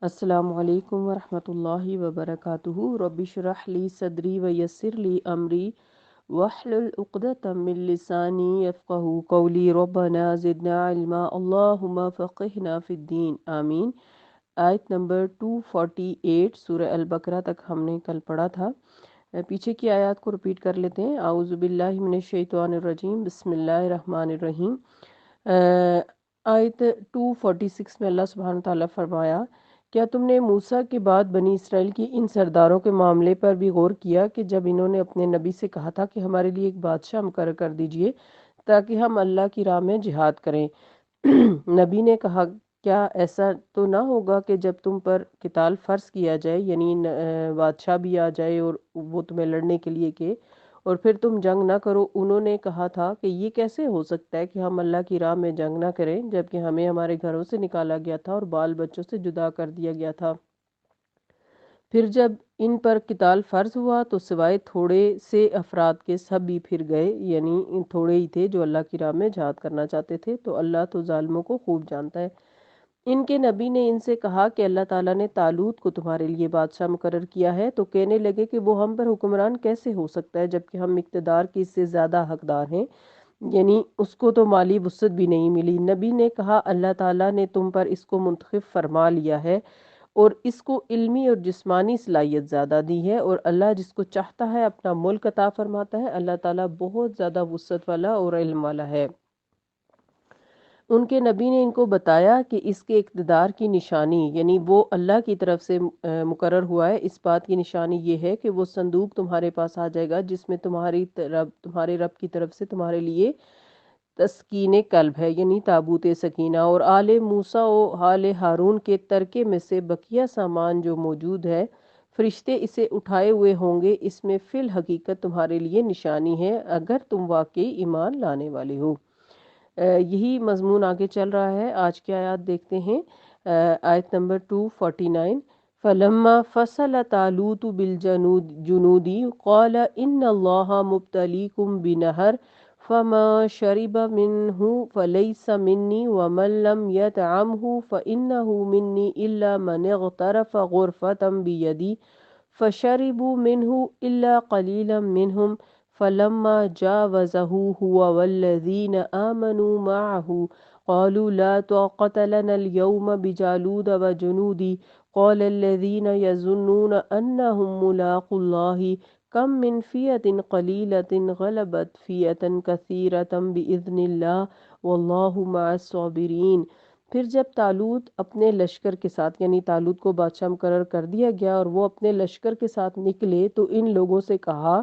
السلام علیکم ورحمۃ اللہ وبرکاتہ رب اشرح لی صدری ویسر لی امری واحلل عقدۃ من لسانی یفقہوا قولی ربنا زدنا علما اللہم فقہنا فی الدین آمین۔ آیت نمبر 248 سورہ البقرہ تک ہم نے کل پڑھا تھا۔ پیچھے کی آیات کو رپیٹ کر لیتے ہیں۔ اعوذ باللہ من الشیطان الرجیم، بسم اللہ الرحمن الرحیم۔ آیت 246 میں اللہ سبحانہ تعالیٰ فرمایا، کیا تم نے موسیٰ کے بعد بنی اسرائیل کی ان سرداروں کے معاملے پر بھی غور کیا کہ جب انہوں نے اپنے نبی سے کہا تھا کہ ہمارے لیے ایک بادشاہ مقرر کر دیجئے تاکہ ہم اللہ کی راہ میں جہاد کریں؟ نبی نے کہا، کیا ایسا تو نہ ہوگا کہ جب تم پر قتال فرض کیا جائے، یعنی بادشاہ بھی آ جائے اور وہ تمہیں لڑنے کے لیے کہ اور پھر تم جنگ نہ کرو؟ انہوں نے کہا تھا کہ یہ کیسے ہو سکتا ہے کہ ہم اللہ کی راہ میں جنگ نہ کریں جبکہ ہمیں ہمارے گھروں سے نکالا گیا تھا اور بال بچوں سے جدا کر دیا گیا تھا۔ پھر جب ان پر قتال فرض ہوا تو سوائے تھوڑے سے افراد کے سب بھی پھر گئے، یعنی ان تھوڑے ہی تھے جو اللہ کی راہ میں جہاد کرنا چاہتے تھے، تو اللہ تو ظالموں کو خوب جانتا ہے۔ ان کے نبی نے ان سے کہا کہ اللہ تعالیٰ نے طالوت کو تمہارے لیے بادشاہ مقرر کیا ہے، تو کہنے لگے کہ وہ ہم پر حکمران کیسے ہو سکتا ہے جبکہ ہم اقتدار کی اس سے زیادہ حقدار ہیں، یعنی اس کو تو مالی وسعت بھی نہیں ملی۔ نبی نے کہا، اللہ تعالیٰ نے تم پر اس کو منتخب فرما لیا ہے اور اس کو علمی اور جسمانی صلاحیت زیادہ دی ہے، اور اللہ جس کو چاہتا ہے اپنا ملک عطا فرماتا ہے۔ اللہ تعالیٰ بہت زیادہ وسعت والا اور علم والا ہے۔ ان کے نبی نے ان کو بتایا کہ اس کے اقتدار کی نشانی، یعنی وہ اللہ کی طرف سے مقرر ہوا ہے، اس بات کی نشانی یہ ہے کہ وہ صندوق تمہارے پاس آ جائے گا جس میں تمہارے رب کی طرف سے تمہارے لیے تسکین قلب ہے، یعنی تابوت سکینہ، اور آل موسیٰ و آل ہارون کے ترکے میں سے بقیہ سامان جو موجود ہے، فرشتے اسے اٹھائے ہوئے ہوں گے۔ اس میں فی الحقیقت تمہارے لیے نشانی ہے اگر تم واقعی ایمان لانے والے ہو۔ یہی مضمون آگے چل رہا ہے۔ آج کی آیات دیکھتے ہیں۔ آیت نمبر 249، فَلَمَّا فَصَلَ طَالُوتُ بِالْجُنُودِ قَالَ إِنَّ اللَّهَ مُبْتَلِيكُمْ بِنَهْرٍ فَمَن شَرِبَ مِنْهُ فَلَيْسَ مِنِّي وَمَن لَّمْ يَطْعَمْهُ فَإِنَّهُ مِنِّي إِلَّا مَنِ اغْتَرَفَ غُرْفَةً بِيَدِهِ فَشَرِبُوا مِنْهُ إِلَّا قَلِيلًا مِنْهُمْ فَلَمَّا جَاوَزَهُ هُوَ وَالَّذِينَ آمَنُوا مَعَهُ قَالُوا لَا طَاقَةَ لَنَا الْيَوْمَ بِجَالُوتَ وَجُنُودِهِ قَالَ الَّذِينَ يَظُنُّونَ أَنَّهُم مُّلَاقُو اللَّهِ كَم مِّن فِئَةٍ قَلِيلَةٍ غَلَبَتْ فِئَةً كَثِيرَةً بِإِذْنِ اللَّهِ وَاللَّهُ مَعَ الصَّابِرِينَ۔ پھر جب طالوت اپنے لشکر کے ساتھ، یعنی طالوت کو بادشاہ مقرر کر دیا گیا اور وہ اپنے لشکر کے ساتھ نکلے، تو ان لوگوں سے کہا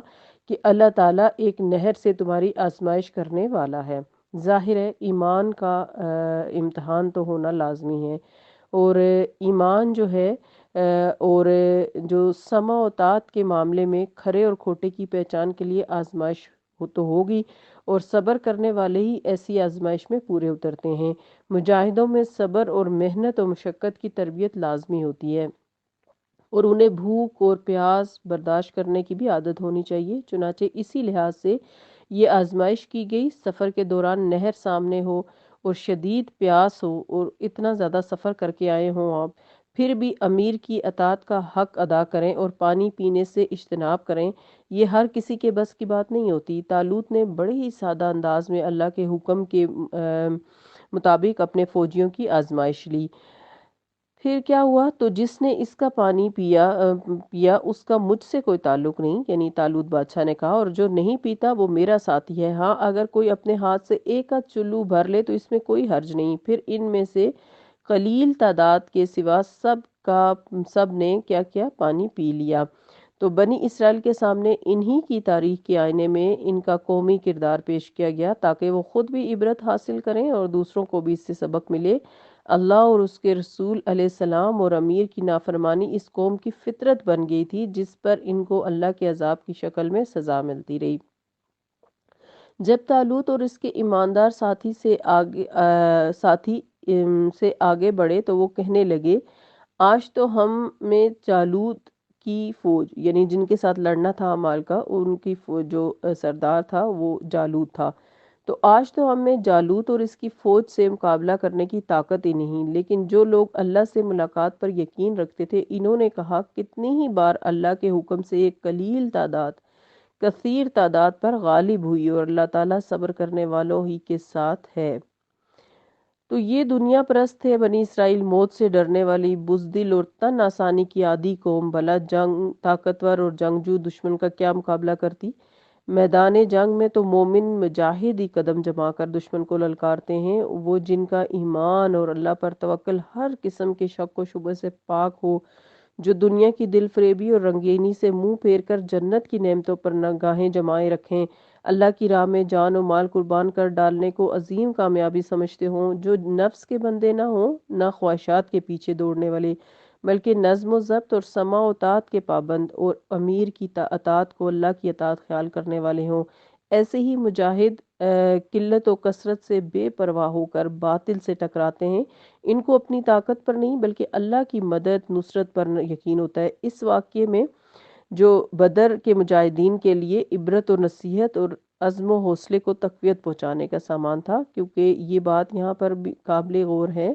کہ اللہ تعالیٰ ایک نہر سے تمہاری آزمائش کرنے والا ہے۔ ظاہر ہے ایمان کا امتحان تو ہونا لازمی ہے، اور ایمان جو ہے اور جو سمع و طاعت کے معاملے میں کھرے اور کھوٹے کی پہچان کے لیے آزمائش تو ہوگی، اور صبر کرنے والے ہی ایسی آزمائش میں پورے اترتے ہیں۔ مجاہدوں میں صبر اور محنت و مشقت کی تربیت لازمی ہوتی ہے، اور انہیں بھوک اور پیاس برداشت کرنے کی بھی عادت ہونی چاہیے۔ چنانچہ اسی لحاظ سے یہ آزمائش کی گئی۔ سفر کے دوران نہر سامنے ہو اور شدید پیاس ہو اور اتنا زیادہ سفر کر کے آئے ہوں آپ، پھر بھی امیر کی اطاعت کا حق ادا کریں اور پانی پینے سے اجتناب کریں، یہ ہر کسی کے بس کی بات نہیں ہوتی۔ طالوت نے بڑے ہی سادہ انداز میں اللہ کے حکم کے مطابق اپنے فوجیوں کی آزمائش لی۔ پھر کیا ہوا؟ تو جس نے اس کا پانی پیا اس کا مجھ سے کوئی تعلق نہیں، یعنی طالوت بادشاہ نے کہا، اور جو نہیں پیتا وہ میرا ساتھی ہے۔ ہاں، اگر کوئی اپنے ہاتھ سے ایک آدھ چلو بھر لے تو اس میں کوئی حرج نہیں۔ پھر ان میں سے قلیل تعداد کے سوا سب نے کیا کیا؟ پانی پی لیا۔ تو بنی اسرائیل کے سامنے انہی کی تاریخ کے آئینے میں ان کا قومی کردار پیش کیا گیا تاکہ وہ خود بھی عبرت حاصل کریں اور دوسروں کو بھی اس سے سبق ملے۔ اللہ اور اس کے رسول علیہ السلام اور امیر کی نافرمانی اس قوم کی فطرت بن گئی تھی، جس پر ان کو اللہ کے عذاب کی شکل میں سزا ملتی رہی۔ جب طالوت اور اس کے ایماندار ساتھی سے آگے بڑھے تو وہ کہنے لگے، آج تو ہم میں جالوت کی فوج، یعنی جن کے ساتھ لڑنا تھا مال کا، ان کی فوج جو سردار تھا وہ جالوت تھا، تو آج تو ہم میں جالوت اور اس کی فوج سے مقابلہ کرنے کی طاقت ہی نہیں، لیکن جو لوگ اللہ سے ملاقات پر یقین رکھتے تھے انہوں نے کہا کتنی ہی بار اللہ کے حکم سے ایک قلیل تعداد کثیر تعداد پر غالب ہوئی اور اللہ تعالیٰ صبر کرنے والوں ہی کے ساتھ ہے۔ تو یہ دنیا پرست تھے بنی اسرائیل، موت سے ڈرنے والی، بزدل اور تن آسانی کی عادی قوم، بھلا جنگ طاقتور اور جنگجو دشمن کا کیا مقابلہ کرتی؟ میدان جنگ میں تو مومن مجاہد ہی قدم جما کر دشمن کو للکارتے ہیں، وہ جن کا ایمان اور اللہ پر توکل ہر قسم کے شک و شبہ سے پاک ہو، جو دنیا کی دل فریبی اور رنگینی سے منہ پھیر کر جنت کی نعمتوں پر نگاہیں جمائے رکھیں، اللہ کی راہ میں جان و مال قربان کر ڈالنے کو عظیم کامیابی سمجھتے ہوں، جو نفس کے بندے نہ ہوں، نہ خواہشات کے پیچھے دوڑنے والے، بلکہ نظم و ضبط اور سمع و طاعت کے پابند اور امیر کی اطاعت کو اللہ کی اطاعت خیال کرنے والے ہوں، ایسے ہی مجاہد قلت و کثرت سے بے پرواہ ہو کر باطل سے ٹکراتے ہیں، ان کو اپنی طاقت پر نہیں بلکہ اللہ کی مدد نصرت پر یقین ہوتا ہے۔ اس واقعے میں جو بدر کے مجاہدین کے لیے عبرت و نصیحت اور عزم و حوصلے کو تقویت پہنچانے کا سامان تھا، کیونکہ یہ بات یہاں پر بھی قابل غور ہے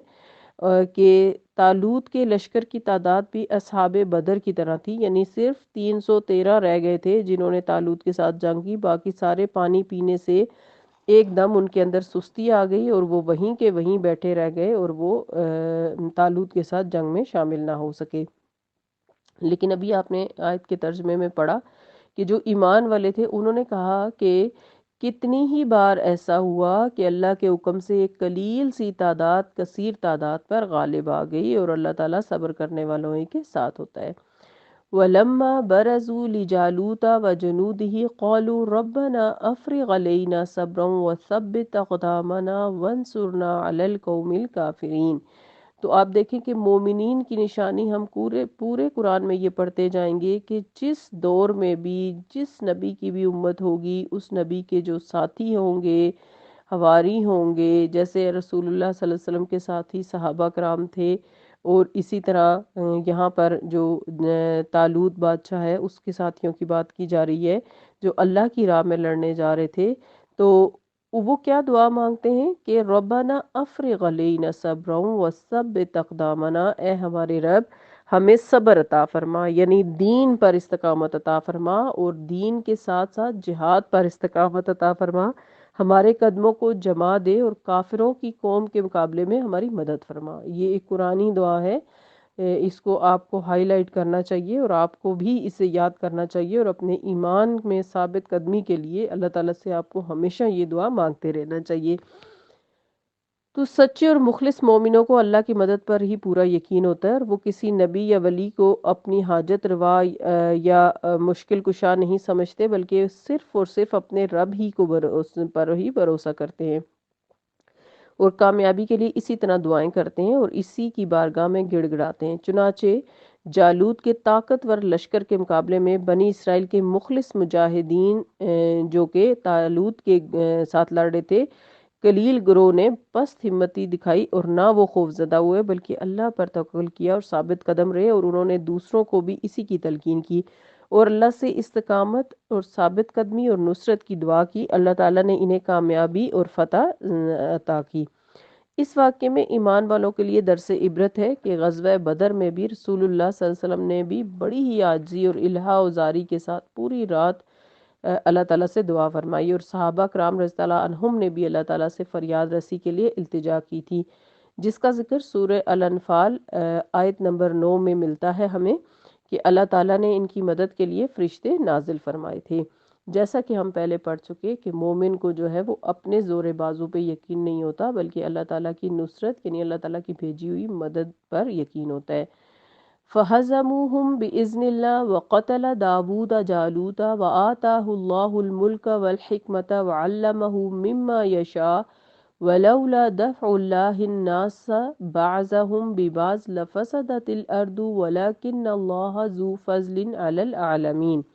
کہ طالوت کے لشکر کی تعداد بھی اصحاب بدر کی طرح تھی، یعنی صرف 313 رہ گئے تھے جنہوں نے طالوت کے ساتھ جنگ کی، باقی سارے پانی پینے سے ایک دم ان کے اندر سستی آ گئی اور وہ وہیں کے وہیں بیٹھے رہ گئے اور وہ طالوت کے ساتھ جنگ میں شامل نہ ہو سکے۔ لیکن ابھی آپ نے آیت کے ترجمے میں پڑھا کہ جو ایمان والے تھے انہوں نے کہا کہ کتنی ہی بار ایسا ہوا کہ اللہ کے حکم سے ایک قلیل سی تعداد کثیر تعداد پر غالب آ گئی اور اللہ تعالیٰ صبر کرنے والوں ہی کے ساتھ ہوتا ہے۔ وَلَمَّا بَرَزُوا لِجَالُوتَ وَجُنُودِهِ قَالُوا رَبَّنَا أَفْرِغْ عَلَيْنَا صَبْرًا وَثَبِّتْ أَقْدَامَنَا وَانصُرْنَا عَلَى الْقَوْمِ الْكَافِرِينَ۔ تو آپ دیکھیں کہ مومنین کی نشانی ہم پورے قرآن میں یہ پڑھتے جائیں گے کہ جس دور میں بھی جس نبی کی بھی امت ہوگی اس نبی کے جو ساتھی ہوں گے، حواری ہوں گے، جیسے رسول اللہ صلی اللہ علیہ وسلم کے ساتھی صحابہ کرام تھے، اور اسی طرح یہاں پر جو طالوت بادشاہ ہے اس کے ساتھیوں کی بات کی جا رہی ہے جو اللہ کی راہ میں لڑنے جا رہے تھے، تو وہ کیا دعا مانگتے ہیں کہ ربنا افرغ علینا صبرا وثبت اقدامنا، اے ہمارے رب ہمیں صبر عطا فرما، یعنی دین پر استقامت عطا فرما اور دین کے ساتھ ساتھ جہاد پر استقامت عطا فرما، ہمارے قدموں کو جما دے اور کافروں کی قوم کے مقابلے میں ہماری مدد فرما۔ یہ ایک قرآنی دعا ہے، اس کو آپ کو ہائی لائٹ کرنا چاہیے اور آپ کو بھی اسے یاد کرنا چاہیے، اور اپنے ایمان میں ثابت قدمی کے لیے اللہ تعالیٰ سے آپ کو ہمیشہ یہ دعا مانگتے رہنا چاہیے۔ تو سچے اور مخلص مومنوں کو اللہ کی مدد پر ہی پورا یقین ہوتا ہے، اور وہ کسی نبی یا ولی کو اپنی حاجت روا یا مشکل کشا نہیں سمجھتے، بلکہ صرف اور صرف اپنے رب ہی کو پر ہی بھروسہ کرتے ہیں اور کامیابی کے لیے اسی طرح دعائیں کرتے ہیں اور اسی کی بارگاہ میں گڑ گڑاتے ہیں۔ چنانچہ جالوت کے طاقتور لشکر کے مقابلے میں بنی اسرائیل کے مخلص مجاہدین جو کہ طالوت کے ساتھ لڑ رہے تھے، قلیل گروہ نے پست ہمتی دکھائی اور نہ وہ خوف زدہ ہوئے بلکہ اللہ پر توکل کیا اور ثابت قدم رہے، اور انہوں نے دوسروں کو بھی اسی کی تلقین کی اور اللہ سے استقامت اور ثابت قدمی اور نصرت کی دعا کی۔ اللہ تعالیٰ نے انہیں کامیابی اور فتح عطا کی۔ اس واقعے میں ایمان والوں کے لیے درس عبرت ہے کہ غزوہ بدر میں بھی رسول اللہ صلی اللہ علیہ وسلم نے بھی بڑی ہی عاجزی اور الہا و زاری کے ساتھ پوری رات اللہ تعالیٰ سے دعا فرمائی، اور صحابہ کرام رضی اللہ عنہم نے بھی اللہ تعالیٰ سے فریاد رسی کے لیے التجا کی تھی، جس کا ذکر سورہ الانفال آیت نمبر 9 میں ملتا ہے ہمیں کہ اللہ تعالیٰ نے ان کی مدد کے لیے فرشتے نازل فرمائے تھے۔ جیسا کہ ہم پہلے پڑھ چکے کہ مومن کو جو ہے وہ اپنے زور بازو پہ یقین نہیں ہوتا بلکہ اللہ تعالیٰ کی نصرت یعنی اللہ تعالیٰ کی بھیجی ہوئی مدد پر یقین ہوتا ہے۔ فَهَزَمُوهُمْ بِإِذْنِ اللَّهِ وَقَتَلَ دَاوُودَ جَالُوتَ وَآتَاهُ اللَّهُ الْمُلْكَ وَالْحِكْمَةَ وَعَلَّمَهُ مِمَّا يَشَاءُ وَلَوْلَا دَفْعُ اللَّهِ النَّاسَ بَعْضَهُم بِبَعْضٍ لَفَسَدَتِ الْأَرْضُ وَلَكِنَّ اللَّهَ ذُو فَضْلٍ عَلَى الْعَالَمِينَ۔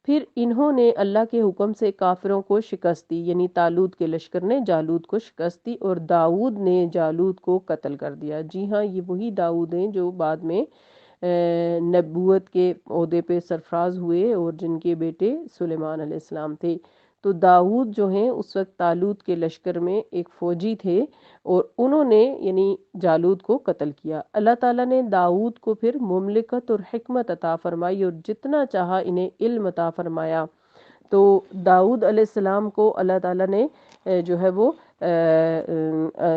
پھر انہوں نے اللہ کے حکم سے کافروں کو شکست دی، یعنی طالوت کے لشکر نے جالوت کو شکست دی اور داؤد نے جالوت کو قتل کر دیا۔ جی ہاں، یہ وہی داؤد ہیں جو بعد میں نبوت کے عہدے پہ سرفراز ہوئے اور جن کے بیٹے سلیمان علیہ السلام تھے۔ تو داؤد جو ہیں اس وقت طالوت کے لشکر میں ایک فوجی تھے اور انہوں نے یعنی جالوت کو قتل کیا۔ اللہ تعالیٰ نے داؤد کو پھر مملکت اور حکمت عطا فرمائی اور جتنا چاہا انہیں علم عطا فرمایا۔ تو داؤد علیہ السلام کو اللہ تعالیٰ نے جو ہے وہ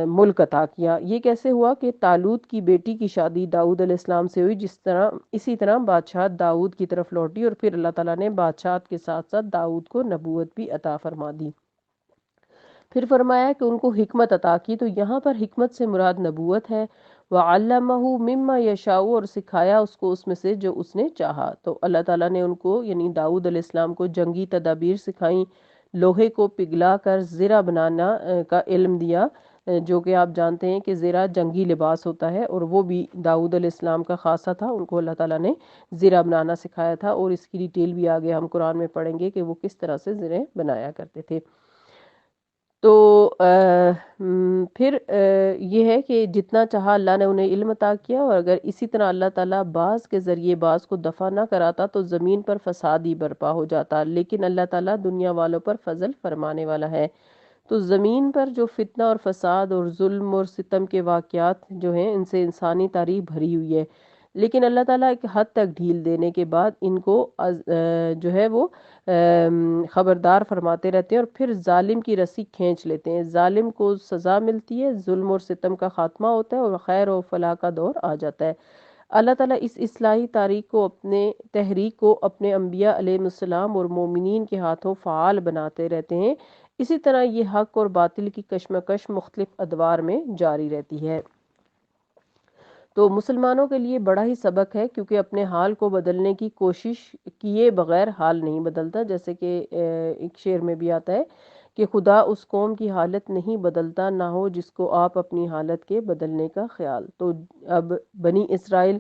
ملک عطا کیا۔ یہ کیسے ہوا کہ طالوت کی بیٹی کی شادی داؤد علیہ السلام سے ہوئی، اسی طرح بادشاہت داؤد کی طرف لوٹی اور پھر اللہ تعالیٰ نے بادشاہت کے ساتھ ساتھ داؤد کو نبوت بھی عطا فرما دی۔ پھر فرمایا کہ ان کو حکمت عطا کی، تو یہاں پر حکمت سے مراد نبوت ہے۔ وَعَلَّمَهُ مِمَّا يَشَاءُ، اور سکھایا اس کو اس میں سے جو اس نے چاہا۔ تو اللہ تعالیٰ نے ان کو یعنی داؤد علیہ السلام کو جنگی تدابیر سکھائیں، لوہے کو پگھلا کر زرہ بنانا کا علم دیا، جو کہ آپ جانتے ہیں کہ زرہ جنگی لباس ہوتا ہے اور وہ بھی داؤد علیہ السلام کا خاصہ تھا، ان کو اللہ تعالیٰ نے زرہ بنانا سکھایا تھا، اور اس کی ڈیٹیل بھی آگے ہم قرآن میں پڑھیں گے کہ وہ کس طرح سے زرہ بنایا کرتے تھے۔ تو پھر یہ ہے کہ جتنا چاہا اللہ نے انہیں علم عطا کیا، اور اگر اسی طرح اللہ تعالیٰ بعض کے ذریعے بعض کو دفع نہ کراتا تو زمین پر فساد ہی برپا ہو جاتا، لیکن اللہ تعالیٰ دنیا والوں پر فضل فرمانے والا ہے۔ تو زمین پر جو فتنہ اور فساد اور ظلم اور ستم کے واقعات جو ہیں ان سے انسانی تاریخ بھری ہوئی ہے، لیکن اللہ تعالیٰ ایک حد تک ڈھیل دینے کے بعد ان کو جو ہے وہ خبردار فرماتے رہتے ہیں، اور پھر ظالم کی رسی کھینچ لیتے ہیں، ظالم کو سزا ملتی ہے، ظلم اور ستم کا خاتمہ ہوتا ہے اور خیر و فلاح کا دور آ جاتا ہے۔ اللہ تعالیٰ اس اصلاحی تحریک کو اپنے انبیاء علیہ السلام اور مومنین کے ہاتھوں فعال بناتے رہتے ہیں۔ اسی طرح یہ حق اور باطل کی کشمکش مختلف ادوار میں جاری رہتی ہے۔ تو مسلمانوں کے لیے بڑا ہی سبق ہے، کیونکہ اپنے حال کو بدلنے کی کوشش کیے بغیر حال نہیں بدلتا، جیسے کہ ایک شعر میں بھی آتا ہے کہ خدا اس قوم کی حالت نہیں بدلتا، نہ ہو جس کو آپ اپنی حالت کے بدلنے کا خیال۔ تو اب بنی اسرائیل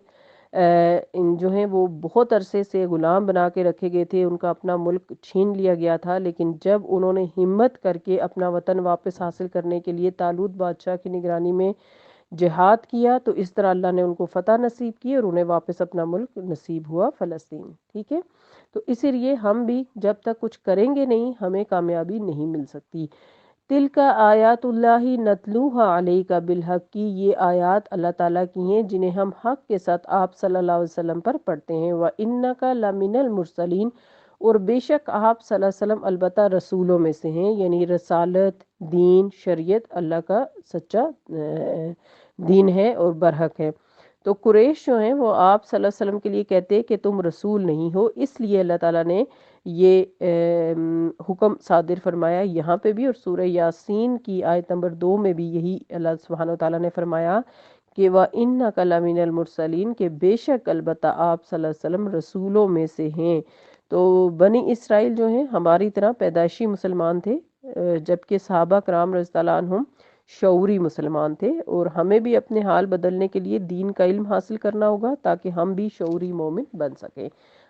جو ہیں وہ بہت عرصے سے غلام بنا کے رکھے گئے تھے، ان کا اپنا ملک چھین لیا گیا تھا، لیکن جب انہوں نے ہمت کر کے اپنا وطن واپس حاصل کرنے کے لیے طالوت بادشاہ کی نگرانی میں جہاد کیا، تو اس طرح اللہ نے ان کو فتح نصیب کی اور انہیں واپس اپنا ملک نصیب ہوا، فلسطین۔ ٹھیک ہے، تو اسی لیے ہم بھی جب تک کچھ کریں گے نہیں ہمیں کامیابی نہیں مل سکتی۔ تِلْکَ آیات اللہ نتلوها علیک بالحق، کی یہ آیات اللہ تعالیٰ کی ہیں جنہیں ہم حق کے ساتھ آپ صلی اللہ علیہ وسلم پر پڑھتے ہیں۔ وَإِنَّكَ لَمِنَ الْمُرْسَلِينَ، اور بے شک آپ صلی اللہ علیہ وسلم البتہ رسولوں میں سے ہیں، یعنی رسالت، دین، شریعت اللہ کا سچا دین ہے اور برحق ہے۔ تو قریش جو ہیں وہ آپ صلی اللہ علیہ وسلم کے لیے کہتے ہیں کہ تم رسول نہیں ہو، اس لیے اللہ تعالیٰ نے یہ حکم صادر فرمایا یہاں پہ بھی، اور سورہ یاسین کی آیت نمبر 2 میں بھی یہی اللہ سبحانہ وتعالیٰ نے فرمایا کہ وَإِنَّكَ لَمِنَ الْمُرْسَلِينَ، کہ بے شک البتہ آپ صلی اللہ علیہ وسلم رسولوں میں سے ہیں۔ تو بنی اسرائیل جو ہیں ہماری طرح پیدائشی مسلمان تھے، جبکہ صحابہ کرام رضی اللہ عنہم شعوری مسلمان تھے، اور ہمیں بھی اپنے حال بدلنے کے لیے دین کا علم حاصل کرنا ہوگا تاکہ ہم بھی شعوری مومن بن سکیں۔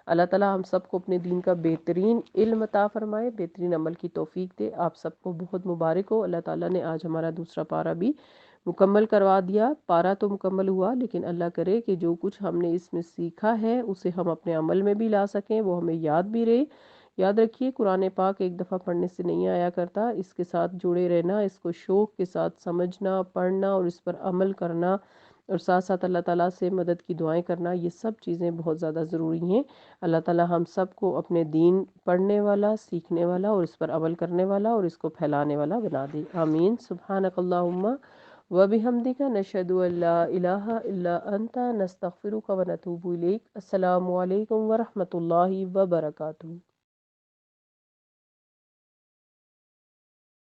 اللہ تعالیٰ ہم سب کو اپنے دین کا بہترین علم عطا فرمائے، بہترین عمل کی توفیق دے۔ آپ سب کو بہت مبارک ہو، اللہ تعالیٰ نے آج ہمارا دوسرا پارہ بھی مکمل کروا دیا۔ پارہ تو مکمل ہوا، لیکن اللہ کرے کہ جو کچھ ہم نے اس میں سیکھا ہے اسے ہم اپنے عمل میں بھی لا سکیں، وہ ہمیں یاد بھی رہے۔ یاد رکھیے قرآن پاک ایک دفعہ پڑھنے سے نہیں آیا کرتا، اس کے ساتھ جڑے رہنا، اس کو شوق کے ساتھ سمجھنا، پڑھنا اور اس پر عمل کرنا، اور ساتھ ساتھ اللہ تعالیٰ سے مدد کی دعائیں کرنا، یہ سب چیزیں بہت زیادہ ضروری ہیں۔ اللہ تعالیٰ ہم سب کو اپنے دین پڑھنے والا، سیکھنے والا اور اس پر عمل کرنے والا اور اس کو پھیلانے والا بنا دے، آمین۔ سبحانک اللہم وبحمدک، نشہد ان لا الہ الا انت، نستغفرک ونتوب الیک۔ السلام علیکم ورحمۃ اللہ وبرکاتہ۔